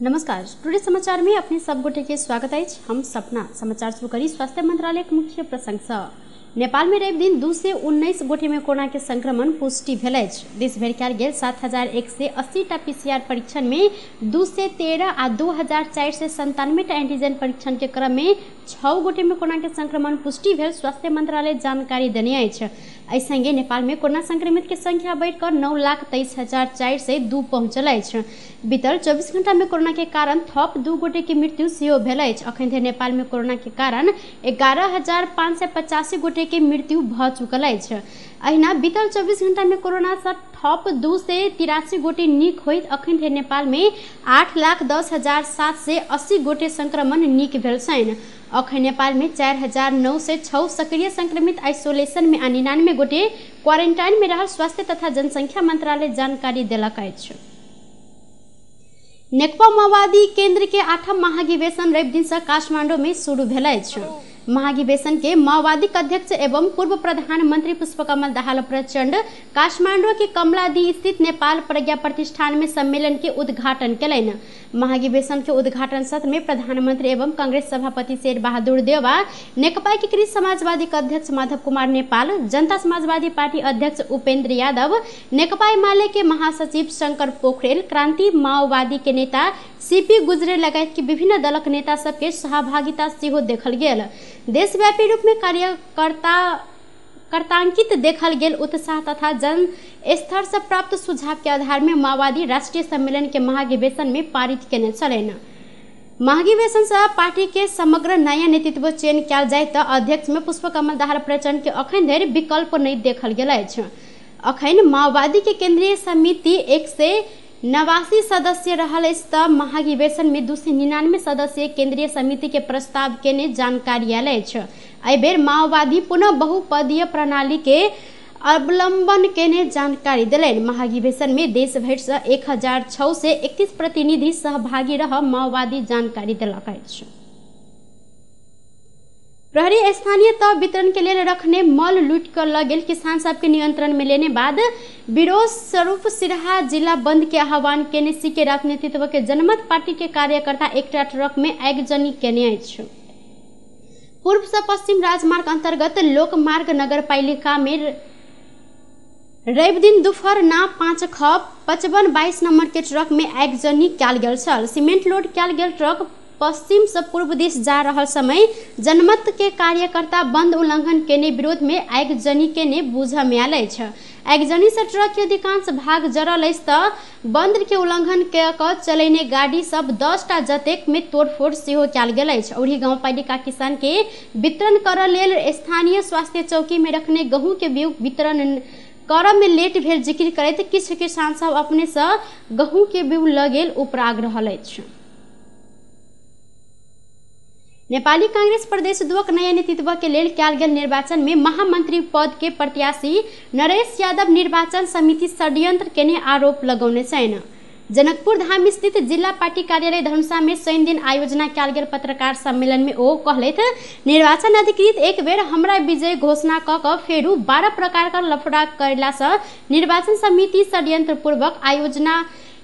नमस्कार, टुडे समाचार में अपने सब गोटे के स्वागत है। हम सपना समाचार शुरू करी। स्वास्थ्य मंत्रालय के मुख्य प्रशंसा नेपाल में रवि दिन 2 से 19 गोटे में कोरोना के संक्रमण पुष्टि भेल अछि। देश भर कयल गेल 7180 टा पीसीआर परीक्षण में 2 से 13 आ 2497 टा एंटीजन परीक्षण के क्रम में 6 गोटे में कोरोना के संक्रमण पुष्टि भेल स्वास्थ्य मंत्रालय जानकारी देने अछि। एहि संगे नेपाल में कोरोना संक्रमित के संख्या बढ़कर 9,23,402 पहुंचल अछि। बीतल 24 घंटा में कोरोना के कारण थप 2 गोटे की मृत्यु सेहो भेल अछि। अखन धरि नेपाल में कोरोना के कारण 11,585 गोटे के मृत्यु भ चुकल अछि। अहिना बीतल 24 घंटा में कोरोना से थप 2 से 83 गोटे नीक होइत अखन धरि नेपाल में 8,10,780 गोटे संक्रमण नीक भेल छनि। अखन नेपाल में 4,906 सक्रिय संक्रमित आइसोलेशन में आ 99 गोटे क्वारंटाइन में रहल स्वास्थ्य तथा जनसंख्या मंत्रालय जानकारी देलक अछि। नेकपा माओवादी केंद्र के 8म महाधिवेशन रवि दिन से काठमांडू में शुरू भेल अछि। महाधिवेशन के माओवादी अध्यक्ष एवं पूर्व प्रधानमंत्री पुष्पकमल दाहाल प्रचंड काठमांडू के कमलादी स्थित नेपाल प्रज्ञा प्रतिष्ठान में सम्मेलन के उद्घाटन कयलनि। महाधिवेशन के उद्घाटन सत्र में प्रधानमंत्री एवं कांग्रेस सभापति शेर बहादुर देउवा, नेकपा एकीकृत समाजवादी अध्यक्ष माधव कुमार नेपाल, जनता समाजवादी पार्टी अध्यक्ष उपेंद्र यादव, नेकपा एमाले के महासचिव शंकर पोखरेल, क्रांति माओवादी के नेता सीपी गुजरे लगायत के विभिन्न दलक नेता सबके सहभागिता सेहो देखल गेल। देशव्यापी रूप में कार्यकर्तांकित देखल गेल उत्साह तथा जन स्तर से प्राप्त सुझाव के आधार में माओवादी राष्ट्रीय सम्मेलन के महाधिवेशन में पारित केने छलनि। महाधिवेशन से पार्टी के समग्र नया नेतृत्व चयन कयल जाय त अध्यक्ष में पुष्पकमल दाहाल प्रचंड के अखन धरि विकल्प नहीं देखल गेल अछि। अखन माओवादी के केंद्रीय समिति 189 सदस्य रहल अछि त महाधिवेशन में 299 सदस्य केंद्रीय समिति के प्रस्ताव केने जानकारी आयल अछि। एहि बेर माओवादी पुनः बहुपदीय प्रणाली के अवलंबन केने जानकारी दिलनि। महाधिवेशन में देश भर से 1006 से 31 प्रतिनिधि सहभागी रह माओवादी जानकारी देलक अछि। प्रहरी स्थानीय तह वितरण के लिए रखने मल लूट कर ल गेल किसान सबके नियंत्रण में लेने बाद विरोध स्वरूप सिराहा जिला बंद के आह्वान केने सीके रात नेतृत्व के जनमत पार्टी के कार्यकर्ता एकटा ट्रक में आगजनी केने अछि। पूर्व से पश्चिम राजमार्ग अंतर्गत लोकमार्ग नगर पालिका में रवि दिन दोपहर ना 5:55 नंबर के ट्रक में आगजनी कयल गेल छल। सीमेंट लोड कयल गेल ट्रक पश्चिम से पूर्व दिश जा रहल समय जनमत के कार्यकर्ता बंद उल्लंघन केने विरोध में आगजनी केने बुझ में आयल अछि। आगजनी से ट्रक के अधिकांश भाग जरल अछि त बंद के उल्लंघन क चलेने गाड़ी सब 10 टा जतेक में तोड़फोड़ सेहो कयल गेल अछि। ओहि गांव पालिका किसान के वितरण करय लेल स्थानीय स्वास्थ्य चौकी में रखने गेहूं के बीउ वितरण करब में लेट भेल जिक्र करैत किछु किसान सब अपने से गेहूं के बीउ ल गेल उपराग रहल अछि। नेपाली कांग्रेस प्रदेश 2 नया नेतृत्व के लेल कयल गेल निर्वाचन में महामंत्री पद के प्रत्याशी नरेश यादव निर्वाचन समिति षड्यंत्र केने आरोप लगौने छनि। जनकपुर धाम स्थित जिला पार्टी कार्यालय धनुषा में शनि दिन आयोजना कयल गेल पत्रकार सम्मेलन में ओ कहलथि, निर्वाचन अधिकृत एक बेर हमरा विजय घोषणा क फेरू 12 प्रकार का लफड़ा करला से निर्वाचन समिति षड्यंत्र पूर्वक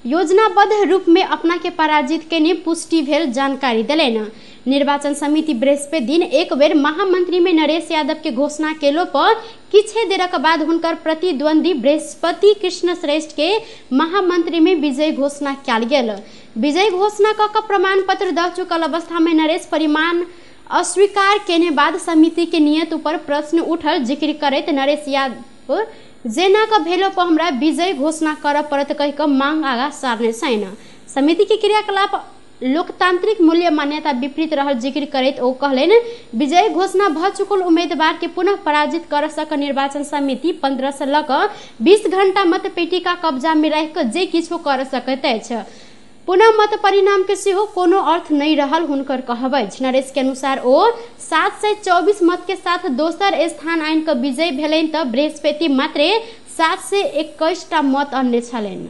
योजनाबद्ध रूप में अपना के पराजित केने पुष्टि भेल जानकारी दिलनि। निर्वाचन समिति बृहस्पति दिन एक बेर महामंत्री में नरेश यादव के घोषणा केलो पर किछे देरक बाद हुनकर प्रतिद्वंदी बृहस्पति कृष्ण श्रेष्ठ के महामंत्री में विजय घोषणा कयल गेल। विजय घोषणा क प्रमाण पत्र द चुकल अवस्था में नरेश परिमाण अस्वीकार केने बाद समिति के नियत ऊपर प्रश्न उठल। जिक्र करैत नरेश यादव जेना का भेलो पर हमरा विजय घोषणा कर पड़त कह क मांग आगा सारने छनि। समिति के क्रियाकलाप लोकतांत्रिक मूल्य मान्यता विपरीत रहल जिक्र करैत ओ कहलनि, विजय घोषणा भ चुकल उम्मीदवार के पुनः पराजित कर सक निर्वाचन समिति 15 से लक 20 घंटा मतपेटिका कब्जा में रह क जे किछो कर सकैत अछि। पुनः मत परिणाम के सेहो कोनो अर्थ नहीं रहल हुनकर कहब अछि। नरेश के अनुसार ओ 724 मत के साथ दोसर स्थान आनि क विजय भेलनि त बृहस्पति मात्र 721 टा मत अन्य छलनि।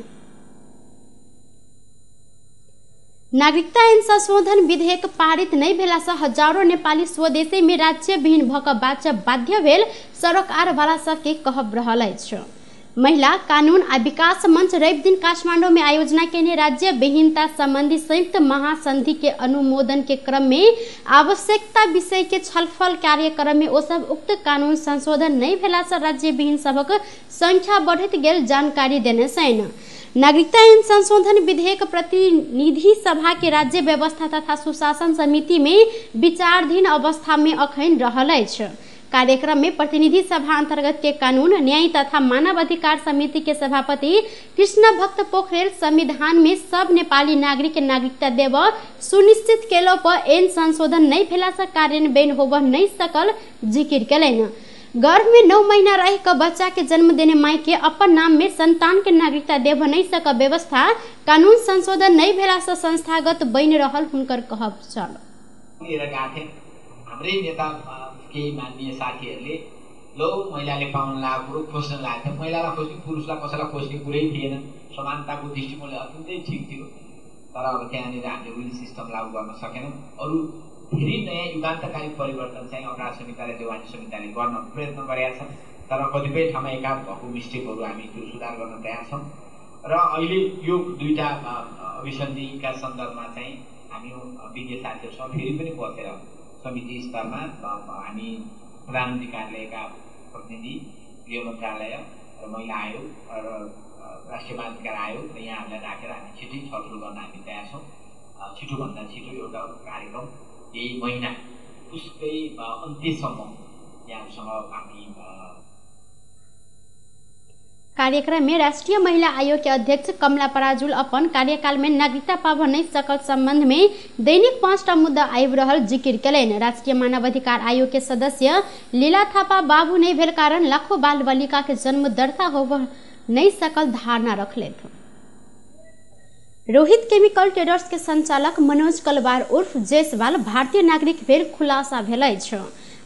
नागरिकता ऐन संशोधन विधेयक पारित नहीं भेला से हजारों नेपाली स्वदेशी में राज्य विहीन भ क बाँचब बाध्य भेल सरोकार वाला सबके कहब रहल अछि। महिला कानून आ विकास मंच रवि दिन काठमांडू में आयोजना केने राज्य विहीनता संबंधी संयुक्त महासंधि के अनुमोदन के क्रम में आवश्यकता विषय के छलफल कार्यक्रम में ओ सब उक्त कानून संशोधन नहीं भेला से राज्य विहीन सबक संख्या बढ़त गेल जानकारी देने छैन। नागरिकता ऐन संशोधन विधेयक प्रतिनिधि सभा के राज्य व्यवस्था तथा सुशासन समिति में विचाराधीन अवस्था में अखन रहल अछि। कार्यक्रम में प्रतिनिधि सभा अंतर्गत के कानून न्याय तथा मानव अधिकार समिति के सभापति कृष्ण भक्त पोखरेल संविधान में सब नेपाली नागरिक के नागरिकता देव सुनिश्चित केलो पर ऐन संशोधन नहीं भेला से कार्यान्वयन होब नहीं सकल जिक्र कयलनि। गर्भ में 9 महीना रह कर बच्चा के जन्म देने माई के अपन नाम में संतान के नागरिकता देव नहीं सक व्यवस्था कानून संशोधन नहीं भेला से संस्थागत बन रहल हुनकर कहब छल। हाम्रै नेता केही माननीय साथीहरूले लो महिलाले पाउन लागेको कुरो खोज्न लाग्थ्यो। महिलालाई खोज्ने पुरुषलाई कसैलाई खोज्ने कुरै थिएन। समानताको दृष्टिकोणले अत्यन्तै ठिक थियो। तर अब त्यहाँनिर हामीले रुल सिस्टम लागू गर्न सकेनौँ। अरू धेरै नयाँ युगान्तकारी परिवर्तन चाहिँ अपराध संहिता र देवानी संहिताले गर्न प्रयत्न गरेका छन्। तर कतिपय ठाउँमा एकाध भएको मिस्टेकहरू हामी त्यो सुधार गर्न तयार छौँ र अहिले यो दुईटा अभिसन्धिका सन्दर्भमा चाहिँ हामी विज्ञ साथीहरूसँग फेरि पनि बसेर समिति स्तरमा हामी प्रधानमन्त्री कार्यालयका प्रतिनिधि, गृह मन्त्रालय र महिला आयोग र राष्ट्रिय मानवाधिकार आयोग र यहाँहरूलाई राखेर हामी छिटै छलफल गर्न हामी तयार छौँ। छिटोभन्दा छिटो एउटा कार्यक्रम यही महिना उसकै अन्त्यसम्म यहाँहरूसँग हामी। कार्यक्रम में राष्ट्रीय महिला आयोग के अध्यक्ष कमला पराजुल अपन कार्यकाल में नागरिकता पाब नहीं सकल संबंध में दैनिक 5टा मुद्दा आबि रहल जिक्र कयलनि। राष्ट्रीय मानवाधिकार आयोग के सदस्य लीला थापा बाबू नहीं भेल कारण लाखों बाल बालिका के जन्म दर्ता होब नहीं सकल धारणा रखलथि। रोहित केमिकल ट्रेडर्स के संचालक मनोज कलवार उर्फ जयसवाल भारतीय नागरिक भेल खुलासा भेल अछि।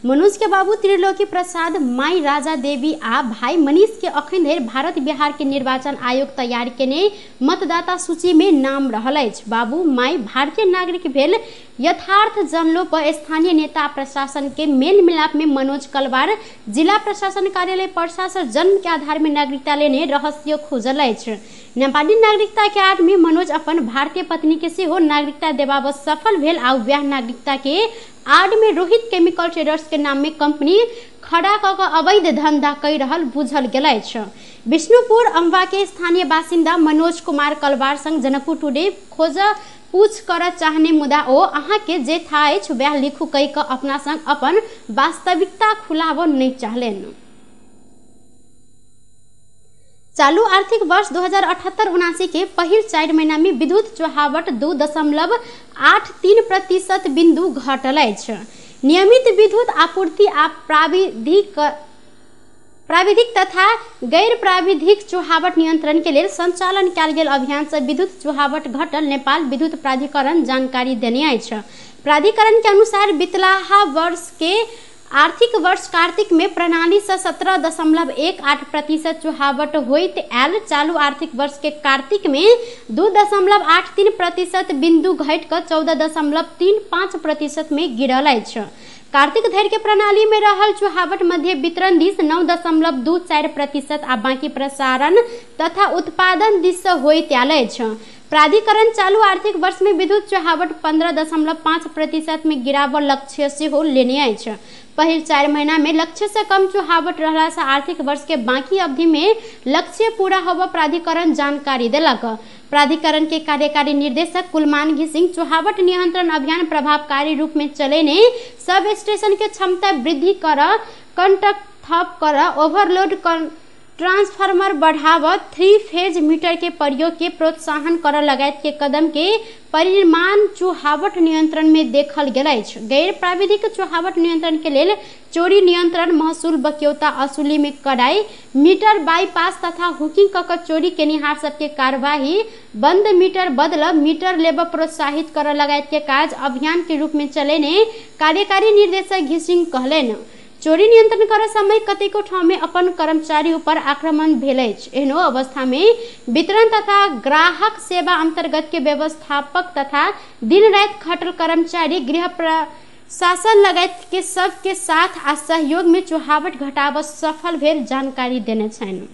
मनोज के बाबू त्रिलोकी प्रसाद, माई राजा देवी आ भाई मनीष के अखन धरि भारत बिहार के निर्वाचन आयोग तैयार केने मतदाता सूची में नाम रहल अछि। बाबू माई भारतीय नागरिक भेल यथार्थ जानलो पर स्थानीय नेता प्रशासन के मेल मिलाप में मनोज कलवार जिला प्रशासन कार्यालय पर्सा से जन्म के आधार में नागरिकता लेने रहस्य खोजल अछि। नेपाली नागरिकता के आड़ में मनोज अपन भारतीय पत्नी के सेहो नागरिकता देबाब सफल भेल आ वह नागरिकता के आड़ में रोहित केमिकल ट्रेडर्स के नाम में कंपनी खड़ा क अवैध धंधा कर रहल बुझल गेल अछि। विष्णुपुर अम्बा के स्थानीय बासिंदा मनोज कुमार कलवार संग जनकपुर टुडे खोज पूछ कर चाहने मुदा ओ अहाँ के जे था अछि वह लिखू कई क अपना संग अपन वास्तविकता खुलाब नहीं चाहलेन। चालू आर्थिक वर्ष 2078-79 के पहिल 4 महीना में विद्युत चुहावट 2.83% बिंदु घटल अछि। नियमित विद्युत आपूर्ति आ प्राविधिक तथा गैर प्राविधिक चुहावट नियंत्रण के लिए संचालन कयल गेल अभियान से विद्युत चुहावट घटल नेपाल विद्युत प्राधिकरण जानकारी देने अछि। प्राधिकरण के अनुसार बितलाहा वर्ष के आर्थिक वर्ष कार्तिक में प्रणाली से 17.18% चुहावट होइत आयल। चालू आर्थिक वर्ष के कार्तिक में 2.83% बिंदु घट कर 14.35% में गिरल अछि। कार्तिक धरि के प्रणाली में रहल चुहावट मध्य वितरण दिस 9.24% आ बाकी प्रसारण तथा उत्पादन दिस से होइत आयल अछि। प्राधिकरण चालू आर्थिक वर्ष में विद्युत चुहावट 15.5% में गिराव लक्ष्य से हो लेने अछि। पहिल 4 महीना में लक्ष्य से कम चुहावट रहला से आर्थिक वर्ष के बाकी अवधि में लक्ष्य पूरा होब प्राधिकरण जानकारी देलक। प्राधिकरण के कार्यकारी निर्देशक कुलमान घिसिंग चुहावट नियंत्रण अभियान प्रभावकारी रूप में चलेने सब स्टेशन के क्षमता वृद्धि कर, कंटक थप कर, ओवरलोड ट्रांसफार्मर बढ़ाव, 3 फेज मीटर के प्रयोग के प्रोत्साहन कर लगायत के कदम के परिमाण चुहावट नियंत्रण में देखल गेल अछि। गैर प्राविधिक चुहावट नियंत्रण के लेल चोरी नियंत्रण, महसूल बक्यौता असुली में कड़ाई, मीटर बाईपास तथा हुकिंग क चोरी केनिहार सबके कार्यवाही, बंद मीटर बदल मीटर लेब प्रोत्साहित कर लगायत के काज अभियान के रूप में चलेने कार्यकारी निर्देशक घिसिंग कहलेन। चोरी नियंत्रण कर समय कतेको ठाव में अपन कर्मचारी ऊपर आक्रमण भेल अछि। एहनो अवस्था में वितरण तथा ग्राहक सेवा अंतर्गत के व्यवस्थापक तथा दिन रात खटल कर्मचारी, गृह प्रशासन लगायत के सब के साथ आ सहयोग में चुहावट घटाव सफल भेल जानकारी देने छनि।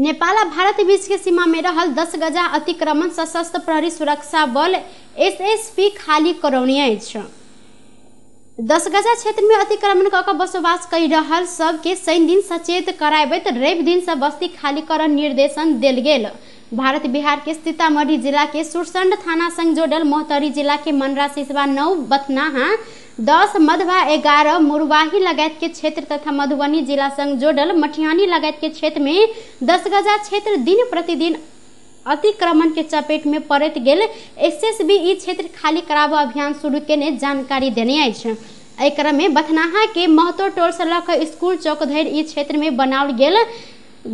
नेपाल आ भारत बीच के सीमा में रहल 10 गजा अतिक्रमण सशस्त्र प्रहरी सुरक्षा बल एसएसपी खाली करौनी अछि। 10 गजा क्षेत्र में अतिक्रमण कऽ कऽ बसोबास कइ रहल सबके शनि दिन सचेत कराबैत रवि दिन से बस्ती खाली करऽ निर्देशन देल गेल। भारत बिहार के सीतामढ़ी जिला के सुरसंड थाना संग जोड़ल मोहतरी जिला के मनरा सिसवा 9 बथनाहा 10 मधवा 11 मुरवाही लगायत के क्षेत्र तथा मधुबनी जिला संग जोड़ल मटिहानी लगायत के क्षेत्र में 10 गजा क्षेत्र दिन प्रतिदिन अतिक्रमण के चपेट में पड़त गेल। एसएसबी ई क्षेत्र खाली कराबो अभियान शुरू केने जानकारी देने अछि। एहि क्रम में बथनाहा के महतो टोल से लऽ कऽ स्कूल चौक धरि ई क्षेत्र में बनाओल गेल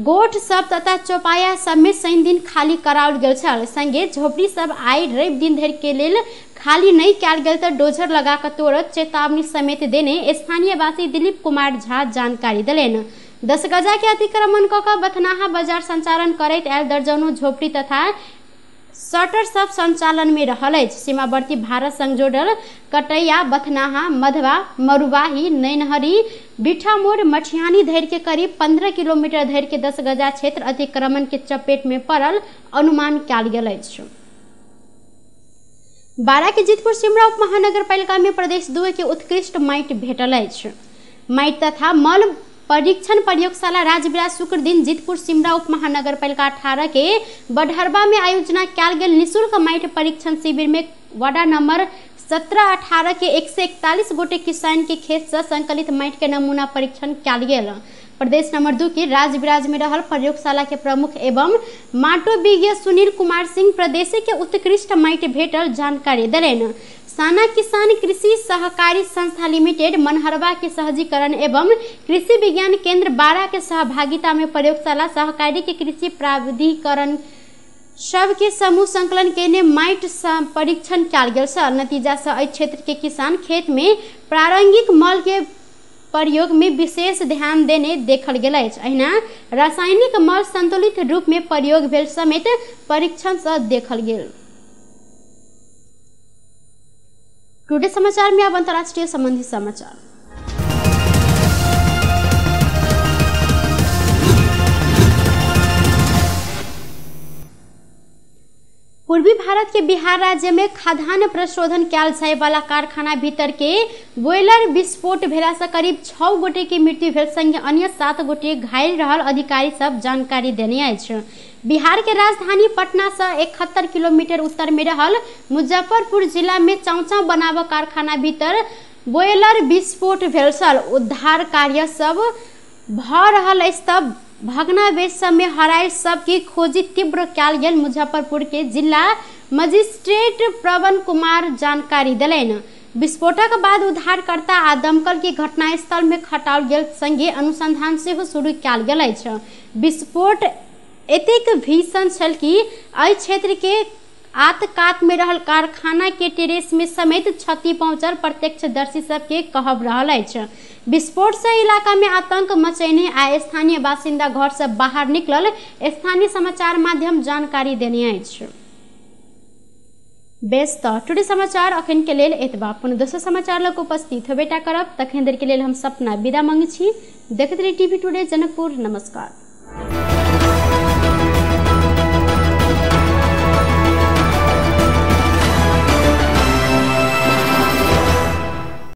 गोठ सब तथा चौपाया सब में शनि दिन खाली कराओल गेल छल। संगे झोपड़ी सब आइ रवि दिन धरि के लेल खाली नहीं कयल गेल तऽ डोजर लगा कऽ तोड़त चेतावनी समेत देने स्थानीय वासी दिलीप कुमार झा जानकारी देलनि। 10 गजा के अतिक्रमण कऽ कऽ बथनाहा बाजार संचालन करैत आयल दर्जनों झोपड़ी तथा शटर सब संचालन में रहल अछि। सीमावर्ती भारत संग जोड़ल कटैया बथनाहा मधवा मरुवाही नैनहरी बिठामोड़ मटिहानी धरि के करीब 15 किलोमीटर धरि के 10 गजा क्षेत्र अतिक्रमण के चपेट में पड़ल अनुमान कयल गेल अछि। बारा के जीतपुर सिमरा उप महानगर पालिका में प्रदेश 2 के उत्कृष्ट माटि भेटल अछि। माटि तथा मल परीक्षण प्रयोगशाला राजविराज शुक्र दिन जीतपुर सिमरा उप महानगर पालिका 18 के बढरबा में आयोजना कयल गेल निःशुल्क माटि परीक्षण शिविर में वार्ड नंबर 17-18 के 141 गोटे किसान के खेत से संकलित माटि के नमूना परीक्षण कयल गेल। प्रदेश नंबर 2 के राजविराज में रहल प्रयोगशाला के प्रमुख एवं माटोविज्ञ सुनील कुमार सिंह प्रदेश के उत्कृष्ट माटि भेटल जानकारी देलनि। साना किसान कृषि सहकारी संस्था लिमिटेड मनहरवा के सहजीकरण एवं कृषि विज्ञान केंद्र बारा के सहभागिता में प्रयोगशाला सहकारी के कृषि प्राधिकरण सब के समूह संकलन केने माटि परीक्षण कयल गेल छल। नतीजा से एहि क्षेत्र के किसान खेत में प्रारंभिक मल के प्रयोग में विशेष ध्यान देने देखल गेल अछि। अहिना रासायनिक मल संतुलित रूप में प्रयोग भेल समेत परीक्षण से देखल गेल। टुडे समाचार में अब अंतर्राष्ट्रीय संबंधी समाचार। पूर्वी भारत के बिहार राज्य में खाद्यान्न प्रशोधन कयल जाय वाला कारखाना भीतर के बॉयलर विस्फोट भेला से करीब 6 गोटे के मृत्यु भेल संगे अन्य 7 गोटे घायल रहल अधिकारी सब जानकारी देने अछि। बिहार के राजधानी पटना से 71 किलोमीटर उत्तर में रहल मुजफ्फरपुर जिला में चौचा बनाव कारखाना भीतर बॉयलर विस्फोट भेल छल। उद्धार कार्य सब भ रहल अछि तब भग्नावशेष सब में हरायल सब की खोजी तीव्र कयल गेल। मुजफ्फरपुर के जिला मजिस्ट्रेट प्रवन कुमार जानकारी देलनि। विस्फोटक बाद उद्धारकर्ता आ दमकल के घटनास्थल में खटाओल गेल संगे अनुसंधान सेहो शुरू कयल गेल अछि। विस्फोट एतेक भीषण छल कि एहि क्षेत्र के आतकात में रहल कारखाना के टेरेस में समेत क्षति पहुंचल प्रत्यक्षदर्शी सबके कहब रहल अछि। विस्फोट से इलाका में आतंक मचैने आ स्थानीय बासिंदा घर से बाहर निकलल स्थानीय समाचार माध्यम जानकारी देने अछि। बेस तऽ टुडे समाचार अखन के लेल एतबा। पुनः दोसर समाचार लग उपस्थित हेबेटा करब। तखन देर के लेल हम सपना विदा मांगै छी। देखैत रही टीवी टुडे जनकपुर। नमस्कार।